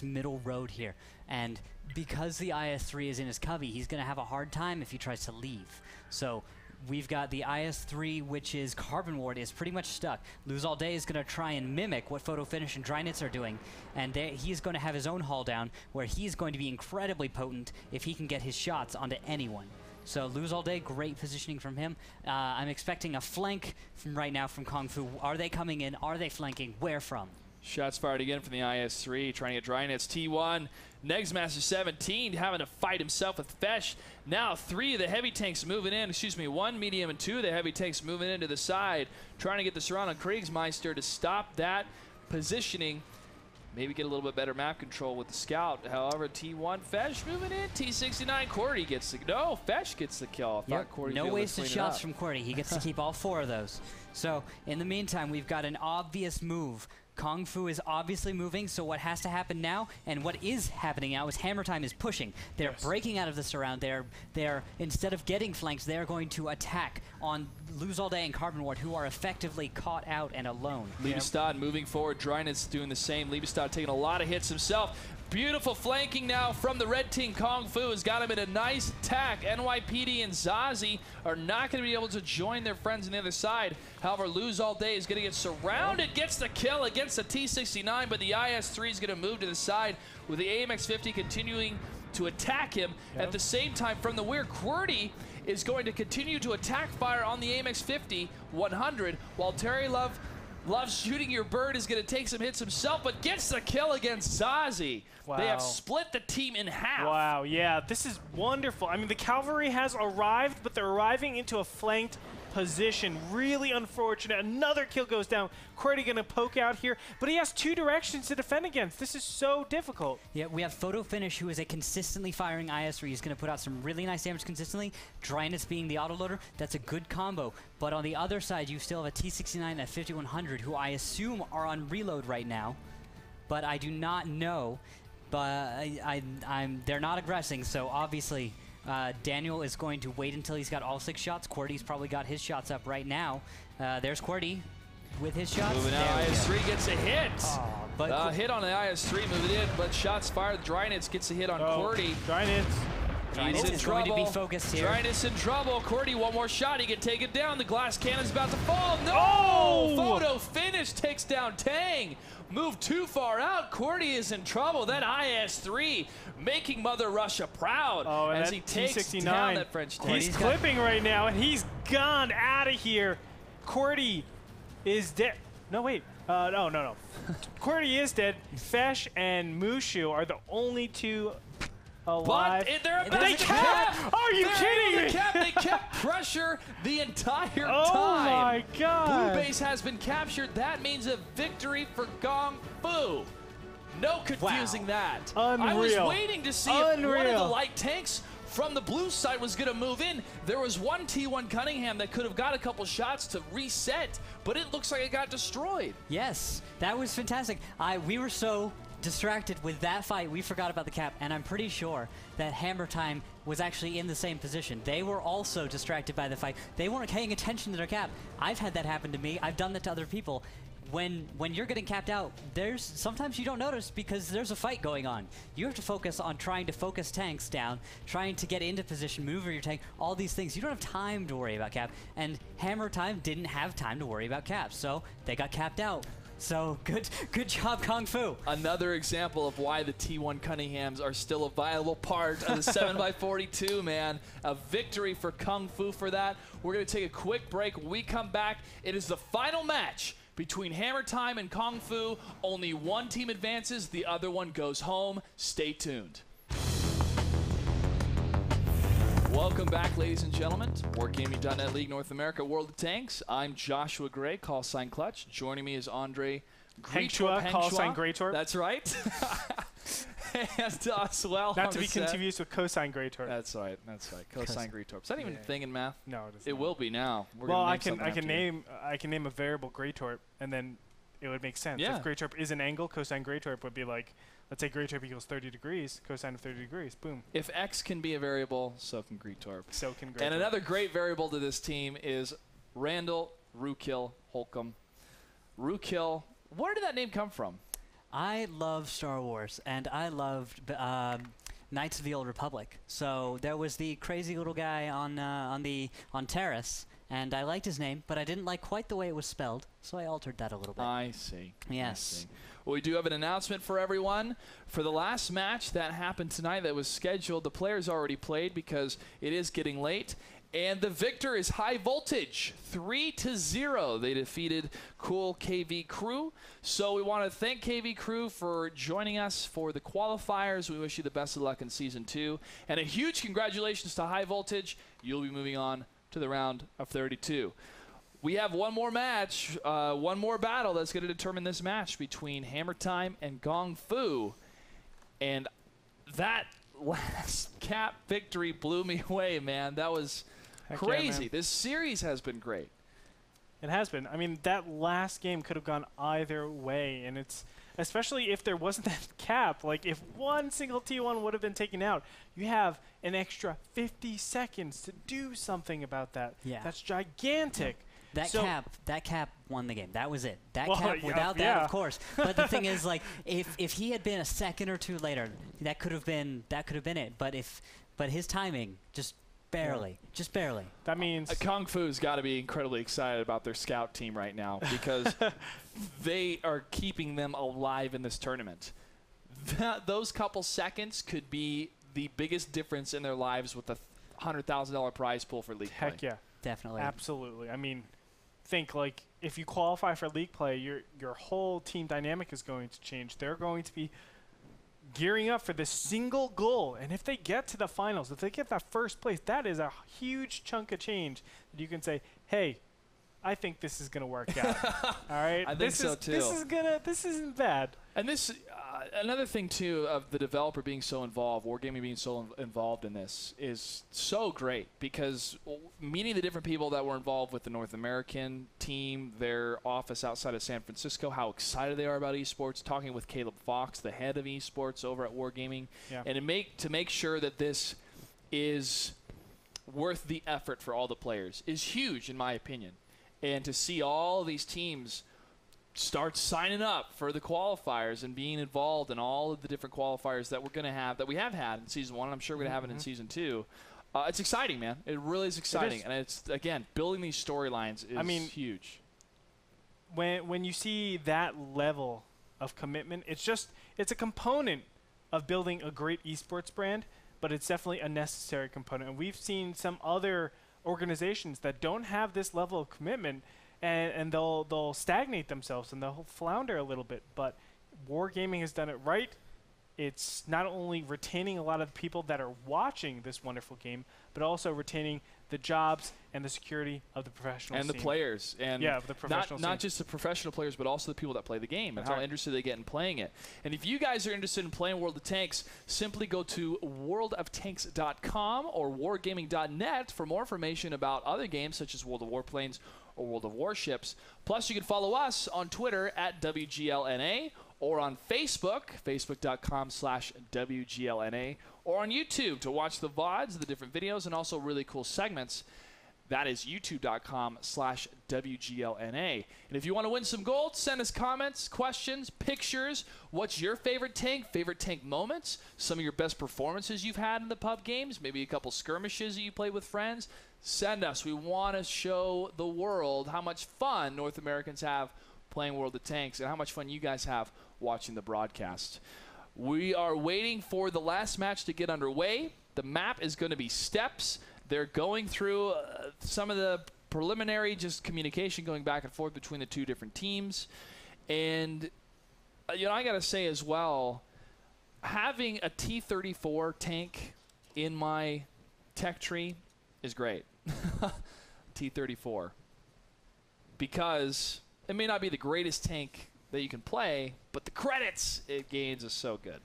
middle road here, and because the IS-3 is in his cubby, he's going to have a hard time if he tries to leave. So we've got the IS-3, which is Carbon Ward, is pretty much stuck. Lose All Day is going to try and mimic what Photo Finish and Drynitz are doing, and he's going to have his own haul down, where he's going to be incredibly potent if he can get his shots onto anyone. So Lose All Day, great positioning from him. I'm expecting a flank from right now from Kung Fu. Are they coming in? Are they flanking? Where from? Shots fired again from the IS-3, trying to get Drynitz. T1, Negsmaster 17 having to fight himself with Fesh. Now 3 of the heavy tanks moving in, 1 medium and 2 of the heavy tanks moving into the side, trying to get the surround on Kriegsmeister to stop that positioning. Maybe get a little bit better map control with the scout. However, T1, Fesh moving in. T69, Cordy gets the... No, Fesh gets the kill. Yep. No wasted shots from Cordy. He gets to keep all 4 of those. So, in the meantime, we've got an obvious move. Kung Fu is obviously moving, so what has to happen now, and what is happening now, is Hammer Time is pushing. They're breaking out of the surround. They're instead of getting flanks, they're going to attack on Lose All Day and Carbon Ward, who are effectively caught out and alone. Liebestad moving forward. Drynitz doing the same. Liebestad taking a lot of hits himself. Beautiful flanking now from the red team. Kung Fu has got him in a nice attack. NYPD and Zazie are not going to be able to join their friends on the other side. However, Lose All Day is going to get surrounded. Gets the kill against the T69, but the IS-3 is going to move to the side with the AMX-50 continuing to attack him. At the same time, from the rear, QWERTY is going to continue to attack fire on the AMX-50 100, while Terry Loves Shooting Your Bird is going to take some hits himself, but gets the kill against Zazie. Wow. They have split the team in half. Wow, yeah, this is wonderful. I mean, the cavalry has arrived, but they're arriving into a flanked position. Really unfortunate. Another kill goes down. QWERTY going to poke out here, but he has 2 directions to defend against. This is so difficult. Yeah, we have Photo Finish, who is a consistently firing IS-3. He's going to put out some really nice damage consistently. Drynitz being the autoloader, that's a good combo. But on the other side, you still have a T69 and a 5100, who I assume are on reload right now. But I do not know. But they're not aggressing, so obviously Daniel is going to wait until he's got all 6 shots. QWERTY's probably got his shots up right now. There's QWERTY with his shots. Moving out, IS-3 gets a hit. But hit on the IS-3 moving in, but shots fired. Drynitz gets a hit on QWERTY. Drynitz is going to be focused here. Drynitz in trouble. QWERTY, one more shot. He can take it down. The glass cannon's about to fall. No! Photo Finish takes down Tang. Moved too far out. QWERTY is in trouble. That IS-3 making Mother Russia proud as he takes down that French tank. He's clipping right now, and he's gone out of here. QWERTY is dead. No, wait. No. QWERTY is dead. Fesh and Mushu are the only 2 alive. But they're about to cap. Are you kidding me? They kept pressure the entire time. Oh my God. Blue base has been captured. That means a victory for Gong Fu. No confusing that. Unreal. I was waiting to see if one of the light tanks from the blue side was going to move in. There was one T1 Cunningham that could have got a couple shots to reset, but it looks like it got destroyed. Yes, that was fantastic. We were so distracted with that fight, we forgot about the cap, and I'm pretty sure that Hammer Time was actually in the same position. They were also distracted by the fight. They weren't paying attention to their cap. I've had that happen to me. I've done that to other people. When you're getting capped out, sometimes you don't notice because there's a fight going on. You have to focus on trying to focus tanks down, trying to get into position, move your tank, all these things. You don't have time to worry about cap, and Hammer Time didn't have time to worry about cap, so they got capped out. So good job, Kung Fu. Another example of why the T1 Cunninghams are still a viable part of the 7x42, man. A victory for Kung Fu for that. We're going to take a quick break. When we come back, it is the final match between Hammer Time and Kung Fu. Only one team advances, the other one goes home. Stay tuned. Welcome back, ladies and gentlemen, to WarGaming.net League North America World of Tanks. I'm Joshua Gray, call sign Clutch. Joining me is Andre Hengchua, call sign Greytorp. That's right. And as well, not to be confused with cosine Greytorp. That's right. Cosine Greytorp. Is that even a thing in math? No, it isn't. It will be now. Well, I can name a variable Greytorp, and then it would make sense. Yeah. If Greytorp is an angle, cosine Greytorp would be like, let's say Greytorp equals 30 degrees, cosine of 30 degrees. Boom. If X can be a variable, so can Greytorp. So can Greytorp. And another great variable to this team is Randall Rookhill Holcomb. Rookhill, where did that name come from? I love Star Wars, and I loved Knights of the Old Republic. So there was the crazy little guy on Terrace, and I liked his name, but I didn't like quite the way it was spelled, so I altered that a little bit. I see. Yes. I see. Well, we do have an announcement for everyone. For the last match that happened tonight that was scheduled, the players already played because it is getting late. And the victor is High Voltage, 3-0. They defeated Cool KV Crew. So we want to thank KV Crew for joining us for the qualifiers. We wish you the best of luck in Season 2. And a huge congratulations to High Voltage. You'll be moving on to the round of 32. We have one more match, one more battle that's going to determine this match between Hammer Time and Kung Fu. And that last cap victory blew me away, man. That was crazy. Yeah, this series has been great. It has been. I mean, that last game could have gone either way, and it's especially if there wasn't that cap. Like, if one single T1 would have been taken out, you have an extra 50 seconds to do something about that. Yeah. That's gigantic. That cap won the game. That was it. That well, cap, without that, of course. But the thing is, like, if he had been a second or two later, that could have been it. But his timing just barely. That means Kung Fu's got to be incredibly excited about their scout team right now because they are keeping them alive in this tournament. Those couple seconds could be the biggest difference in their lives with the $100,000 prize pool for league play. heck yeah. Definitely. Absolutely. I mean, think like if you qualify for league play, your whole team dynamic is going to change. They're going to be gearing up for this single goal, and if they get to the finals, if they get that first place, that is a huge chunk of change that you can say, hey, I think this is going to work out. All right? I think so too. This isn't bad. And this, another thing too of the developer being so involved, Wargaming being so involved in this is so great because meeting the different people that were involved with the North American team, their office outside of San Francisco, how excited they are about esports, talking with Caleb Fox, the head of esports over at Wargaming, and to make sure that this is worth the effort for all the players is huge in my opinion. And to see all these teams start signing up for the qualifiers and being involved in all of the different qualifiers that we're going to have, that we have had in Season 1, and I'm sure we're going to have it in Season 2. It's exciting, man. It really is exciting. And it's, again, building these storylines is huge. When you see that level of commitment, it's a component of building a great esports brand, but it's definitely a necessary component. And we've seen some other organizations that don't have this level of commitment, and they'll stagnate themselves and they'll flounder a little bit. But Wargaming has done it right. It's not only retaining a lot of people that are watching this wonderful game, but also retaining the jobs and the security of the professional and scene. the players, and the professional not just the professional players, but also the people that play the game. That's and how interested they get in playing it. And if you guys are interested in playing World of Tanks, simply go to worldoftanks.com or wargaming.net for more information about other games such as World of Warplanes or World of Warships. Plus, you can follow us on Twitter at WGLNA or on Facebook, facebook.com/WGLNA, or on YouTube to watch the VODs, the different videos, and also really cool segments. That is youtube.com/WGLNA. And if you want to win some gold, send us comments, questions, pictures. What's your favorite tank moments, some of your best performances you've had in the pub games, maybe a couple skirmishes that you played with friends. Send us. We want to show the world how much fun North Americans have playing World of Tanks and how much fun you guys have watching the broadcast. We are waiting for the last match to get underway. The map is going to be steps. They're going through some of the preliminary just communication going back and forth between the two different teams. And, you know, I got to say as well, having a T-34 tank in my tech tree is great. T-34. Because it may not be the greatest tank that you can play, but the credits it gains is so good.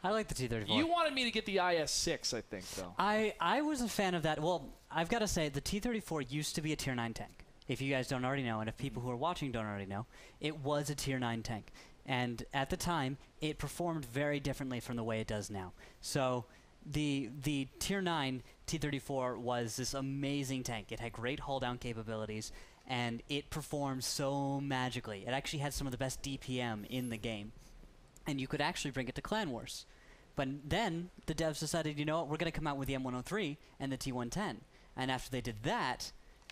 I like the T-34. You wanted me to get the IS-6, I think, though. I was a fan of that. Well, I've got to say, the T-34 used to be a Tier 9 tank. If you guys don't already know, and if people who are watching don't already know, it was a Tier 9 tank. And at the time, it performed very differently from the way it does now. So the Tier 9 T-34 was this amazing tank. It had great hull-down capabilities, and it performed so magically. It actually had some of the best DPM in the game. And you could actually bring it to Clan Wars. But then the devs decided, you know what, we're going to come out with the M103 and the T110. And after they did that,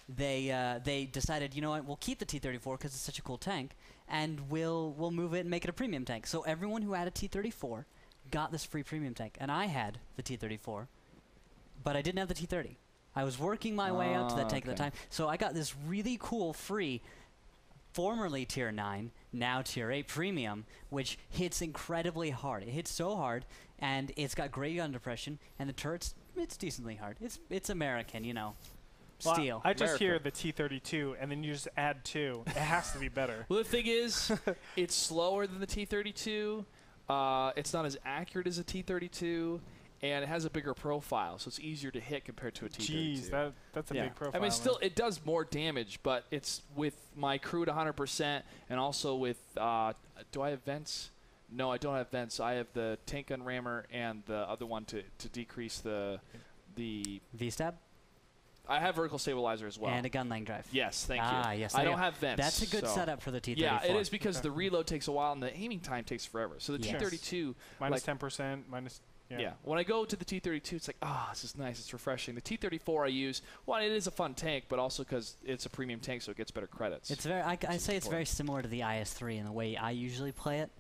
they decided, you know what, we'll keep the T-34 because it's such a cool tank, and we'll move it and make it a premium tank. So everyone who had a T-34 got this free premium tank. And I had the T-34, but I didn't have the T-30. I was working my way up to that tank at the time. So I got this really cool free, formerly Tier 9, now Tier 8 premium, which hits incredibly hard. It hits so hard, and it's got great gun depression, and the turret's, it's decently hard. It's American, you know. Well, Steel. I just hear the T-32, and then you just add 2. It has to be better. Well, the thing is, it's slower than the T-32. It's not as accurate as a T-32. And it has a bigger profile, so it's easier to hit compared to a T-32. Jeez, that's a big profile. I mean, still, it does more damage, but it's with my crew at 100%, and also with, do I have vents? No, I don't have vents. I have the tank gun rammer and the other one to decrease the V-stab? I have vertical stabilizer as well. And a gun lane drive. Yes, thank you. Yes. I don't have vents. That's a good setup for the T-34. Yeah, it is because the reload takes a while and the aiming time takes forever. So the T-32... Minus 10%, minus... Yeah. When I go to the T-32, it's like, this is nice. It's refreshing. The T-34 I use, well, it is a fun tank, but also because it's a premium tank, so it gets better credits. It's very. I say it's very similar to the IS-3 in the way I usually play it.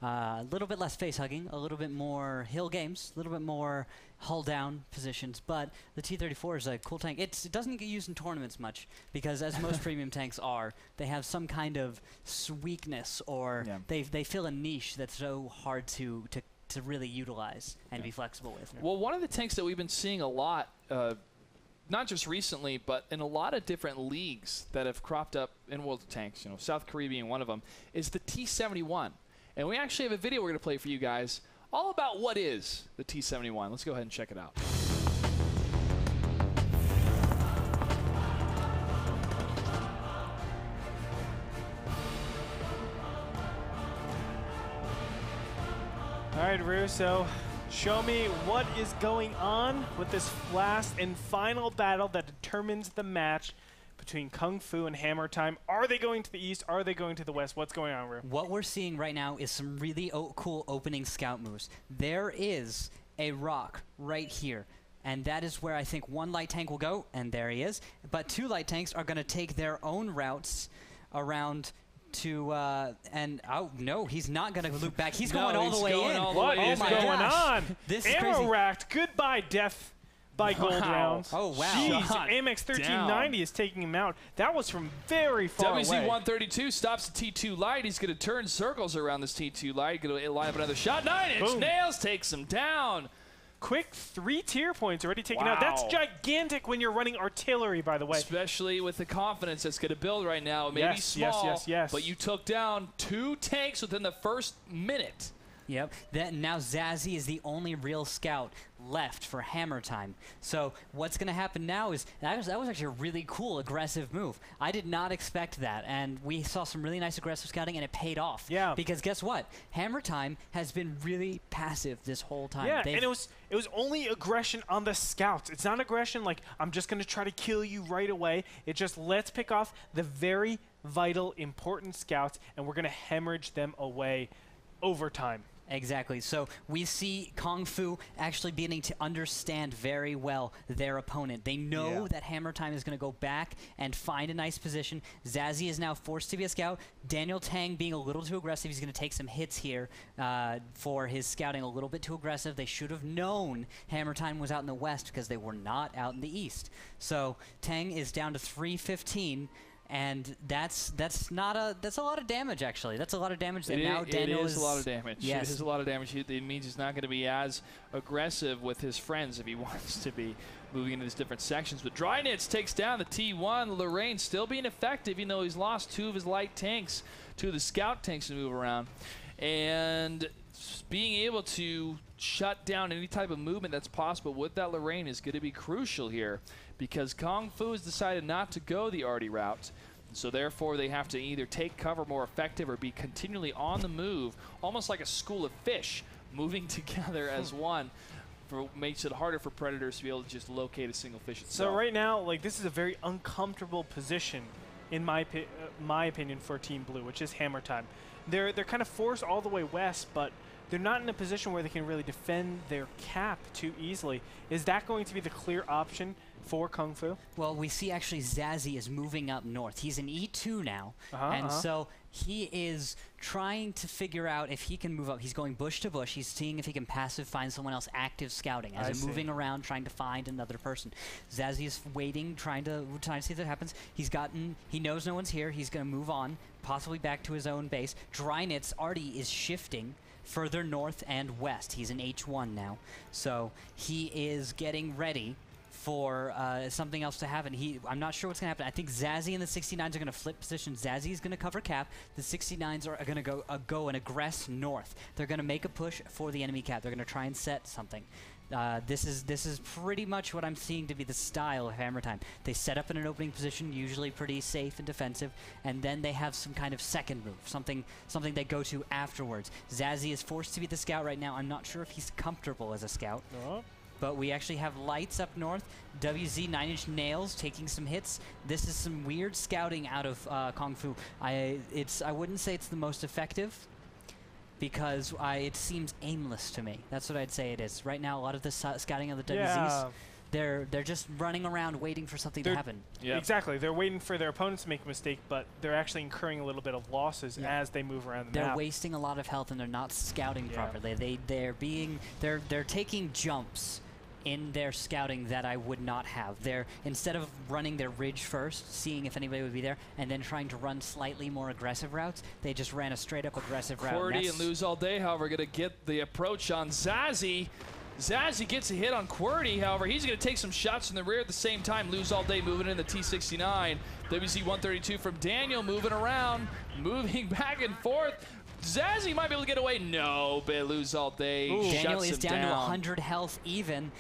A little bit less face hugging, a little bit more hill games, a little bit more hull down positions. But the T-34 is a cool tank. It doesn't get used in tournaments much because, as most premium tanks are, they have some kind of weakness or they fill a niche that's so hard to really utilize and be flexible with. Well, one of the tanks that we've been seeing a lot, not just recently, but in a lot of different leagues that have cropped up in World of Tanks, you know, South Korea being one of them, is the T-71. And we actually have a video we're going to play for you guys all about what is the T-71. Let's go ahead and check it out. All right, Russo, show me what is going on with this last and final battle that determines the match between Kung Fu and Hammer Time. Are they going to the east? Are they going to the west? What's going on, Ru? What we're seeing right now is some really cool opening scout moves. There is a rock right here, and that is where I think one light tank will go, and there he is. But 2 light tanks are going to take their own routes around to no, he's not going to loop back. He's going all the way in. What is going on? This is Arrow crazy. racked. Goodbye, death by gold rounds. Oh, wow. Jeez, Amex 1390 is taking him out. That was from very far away. WZ-132 stops the T2 light. He's going to turn circles around this T2 light. Going to line up another shot. 9-inch nails takes him down. Quick 3 tier points already taken out. That's gigantic when you're running artillery, by the way. Especially with the confidence that's going to build right now. It may be small, but you took down 2 tanks within the first minute. Yep. Now Zazzy is the only real scout left for hammer time. So what's going to happen now is that was actually a really cool aggressive move. I did not expect that, and we saw some really nice aggressive scouting, and it paid off. Yeah. Because guess what? Hammer time has been really passive this whole time. Yeah, and it was only aggression on the scouts. It's not aggression like I'm just going to try to kill you right away. It just let's pick off the very vital, important scouts, and we're going to hemorrhage them away over time. Exactly. So we see Kung Fu actually beginning to understand very well their opponent. They know that hammer time is going to go back and find a nice position. Zazzy is now forced to be a scout. Daniel Tang being a little too aggressive. He's going to take some hits here for his scouting a little bit too aggressive. They should have known hammer time was out in the west because they were not out in the east. So Tang is down to 315. And that's a lot of damage, actually. That's a lot of damage. That now Daniel is a lot of damage. Yes. It is a lot of damage. It means he's not going to be as aggressive with his friends if he wants to be moving into these different sections. But Drynitz takes down the T1. Lorraine still being effective, even though he's lost 2 of his light tanks, 2 of the scout tanks to move around. And being able to shut down any type of movement that's possible with that Lorraine is going to be crucial here, because Kung Fu has decided not to go the arty route. So therefore, they have to either take cover more effective or be continually on the move, almost like a school of fish moving together as one. Makes it harder for predators to be able to just locate a single fish itself. So right now, like, this is a very uncomfortable position, in my opinion, for Team Blue, which is hammer time. They're kind of forced all the way west, but they're not in a position where they can really defend their cap too easily. Is that going to be the clear option for Kung Fu? Well, we see actually Zazzy is moving up north. He's in E2 now, and so he is trying to figure out if he can move up. He's going bush to bush. He's seeing if he can passive find someone else active scouting as he's moving around trying to find another person. Zazzy is waiting, trying to see if that happens. He knows no one's here. He's going to move on, possibly back to his own base. Drynitz already is shifting further north and west. He's in H1 now, so he is getting ready for something else to happen. I'm not sure what's going to happen. I think Zazzy and the 69s are going to flip position. Zazzy is going to cover cap. The 69s are going to go and aggress north. They're going to make a push for the enemy cap. They're going to try and set something. This is pretty much what I'm seeing to be the style of hammer time. They set up in an opening position, usually pretty safe and defensive, and then they have some kind of second move, something they go to afterwards. Zazzy is forced to be the scout right now. I'm not sure if he's comfortable as a scout. But we actually have lights up north. WZ 9-inch nails taking some hits. This is some weird scouting out of Kung Fu. I wouldn't say it's the most effective, because it seems aimless to me. That's what I'd say it is. Right now, a lot of the scouting of the WZs, they're just running around waiting for something to happen. Exactly. They're waiting for their opponents to make a mistake, but they're actually incurring a little bit of losses as they move around the map. They're wasting a lot of health, and they're not scouting properly. They're taking jumps in their scouting that I would not have. Instead of running their ridge first, seeing if anybody would be there, and then trying to run slightly more aggressive routes, they just ran a straight-up aggressive route. QWERTY and Lose All Day, however, going to get the approach on Zazzy. Zazzy gets a hit on QWERTY, however, he's going to take some shots in the rear at the same time. Lose All Day moving in the T69. WZ 132 from Daniel moving around, moving back and forth. Zazzy might be able to get away. No, but Lose All Day shuts him Daniel is down to 100 health even,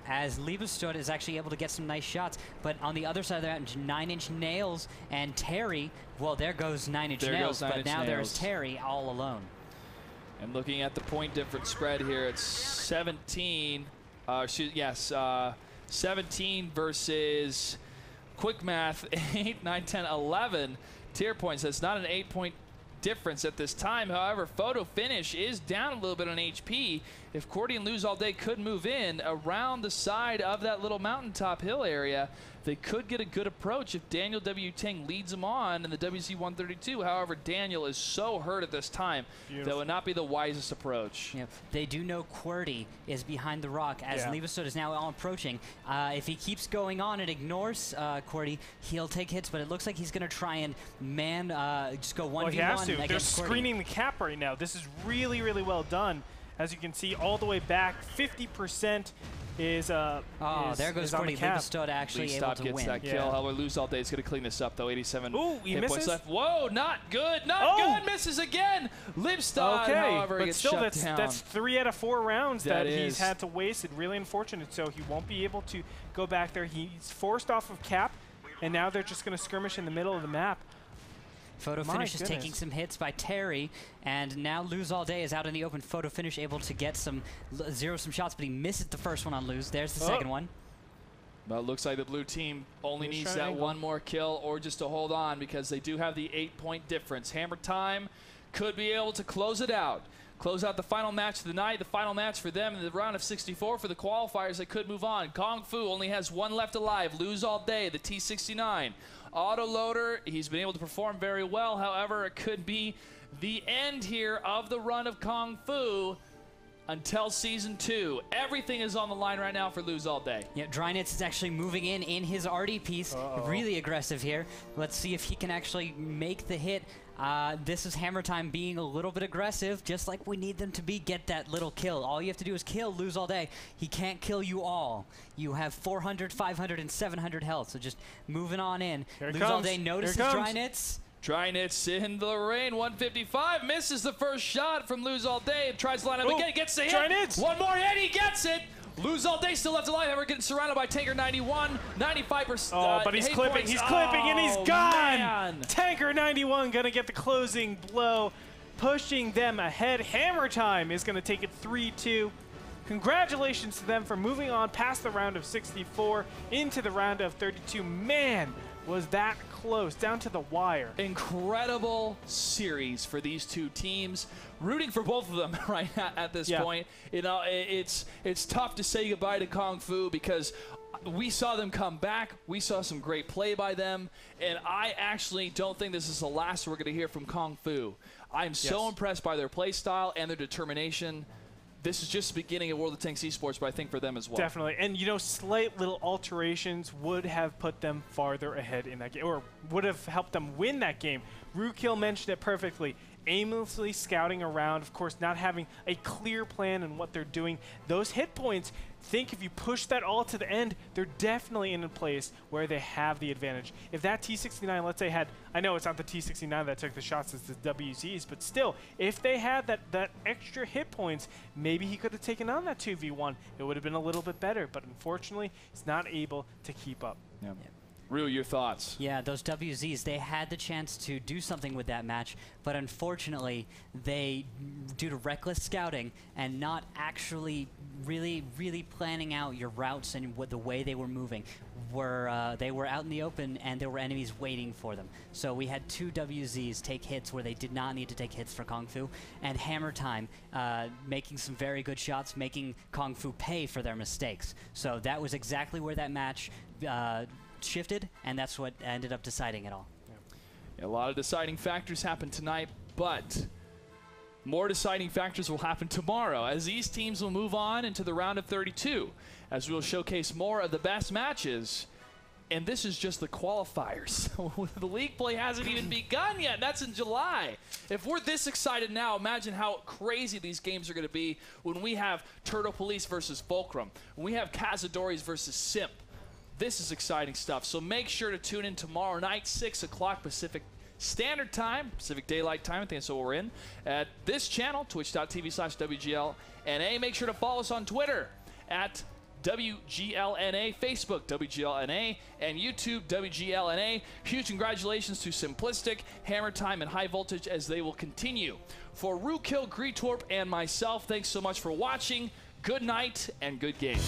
as Liebestad is actually able to get some nice shots. But on the other side of that, 9-inch nails and Terry, well, there goes 9-inch nails, but now there's Terry all alone. And looking at the point difference spread here, it's 17 versus quick math, 8, 9, 10, 11 tier points. That's not an 8-point difference at this time. However, Photo Finish is down a little bit on HP. If QWERTY and Lose All Day could move in around the side of that little mountaintop hill area, they could get a good approach if Daniel W. Ting leads them on in the WZ-132. However, Daniel is so hurt at this time that would not be the wisest approach. Yeah, they do know QWERTY is behind the rock as Liebestad is now approaching. If he keeps going on and ignores QWERTY, he'll take hits, but it looks like he's going to try and just go 1v1 well, he has to. against They're QWERTY. screening the cap right now. This is really, really well done. as you can see, all the way back. 50% is there goes Brody Libestad actually Lee able Stop to gets win. that kill. However, Lose All Day is going to clean this up, though. 87 Ooh, he hit misses? points left. Whoa, not good. Not good. Misses again. Libestad, however, but gets still, shut down. that's 3 out of 4 rounds that is. he's had to waste. It's really unfortunate, so he won't be able to go back there. He's forced off of cap, and now they're just going to skirmish in the middle of the map. Photo Finish is taking some hits by Terry, and now Lose All Day is out in the open. Photo Finish able to get some zero some shots, but he misses the first one on Lose. There's the second one. But it looks like the blue team only needs that one more kill or just to hold on, because they do have the 8-point difference. Hammer Time could be able to close it out. Close out the final match of the night, the final match for them in the round of 64 for the qualifiers. They could move on. Kung Fu only has one left alive. Lose All Day, the T69. Autoloader, he's been able to perform very well. However, it could be the end here of the run of Kung Fu until Season 2. Everything is on the line right now for Lose All Day. Yeah, Drynitz is actually moving in his RD piece. Really aggressive here. Let's see if he can actually make the hit. This is Hammer Time being a little bit aggressive, just like we need them to be. Get that little kill. All you have to do is kill Lose All Day. He can't kill you all. You have 400, 500, and 700 health, so just moving on in. Lose All Day notices Drynitz. Drynitz in the rain, 155, misses the first shot from Lose All Day, tries to line up again, gets the hit. Drynitz. One more hit, he gets it. Lose All Day still left alive, however, getting surrounded by Tanker 91, 95%. But he's clipping, and he's gone. Man. Tanker 91 gonna get the closing blow, pushing them ahead. Hammer Time is gonna take it 3-2. Congratulations to them for moving on past the round of 64 into the round of 32. Man, was that close, down to the wire. Incredible series for these two teams. Rooting for both of them right at this point. You know, it's tough to say goodbye to Kung Fu because we saw them come back. We saw some great play by them, and I actually don't think this is the last we're going to hear from Kung Fu. I'm so impressed by their play style and their determination. This is just the beginning of World of Tanks Esports, but I think for them as well. Definitely. And, you know, slight little alterations would have put them farther ahead in that game, or would have helped them win that game. Rookil mentioned it perfectly. Aimlessly scouting around, of course, not having a clear plan on what they're doing. Those hit points, think if you push that all to the end, they're definitely in a place where they have the advantage. If that T69, let's say, had, I know it's not the T69 that took the shots, it's the WZs, but still, if they had that extra hit points, maybe he could have taken on that 2v1. It would have been a little bit better, but unfortunately, he's not able to keep up. Rue, your thoughts? Yeah, those WZs, they had the chance to do something with that match, but unfortunately, they, due to reckless scouting and not actually really planning out your routes and the way they were moving, they were out in the open and there were enemies waiting for them. So we had 2 WZs take hits where they did not need to take hits for Kung Fu, and Hammer Time making some very good shots, making Kung Fu pay for their mistakes. So that was exactly where that match shifted, and that's what ended up deciding it all. A lot of deciding factors happened tonight, but more deciding factors will happen tomorrow as these teams will move on into the round of 32, as we'll showcase more of the best matches. And this is just the qualifiers. The league play hasn't even begun yet. That's in July. If we're this excited now, imagine how crazy these games are going to be when we have Turtle Police versus Fulcrum, when we have Cazadores versus Simp. This is exciting stuff. So make sure to tune in tomorrow night, 6 o'clock Pacific Standard Time, Pacific Daylight Time, I think that's what we're in, at this channel, twitch.tv/WGLNA. Make sure to follow us on Twitter at WGLNA, Facebook WGLNA, and YouTube WGLNA. Huge congratulations to Simplistic, Hammer Time, and High Voltage as they will continue. For Rookil, Greetorp, and myself, thanks so much for watching. Good night and good game.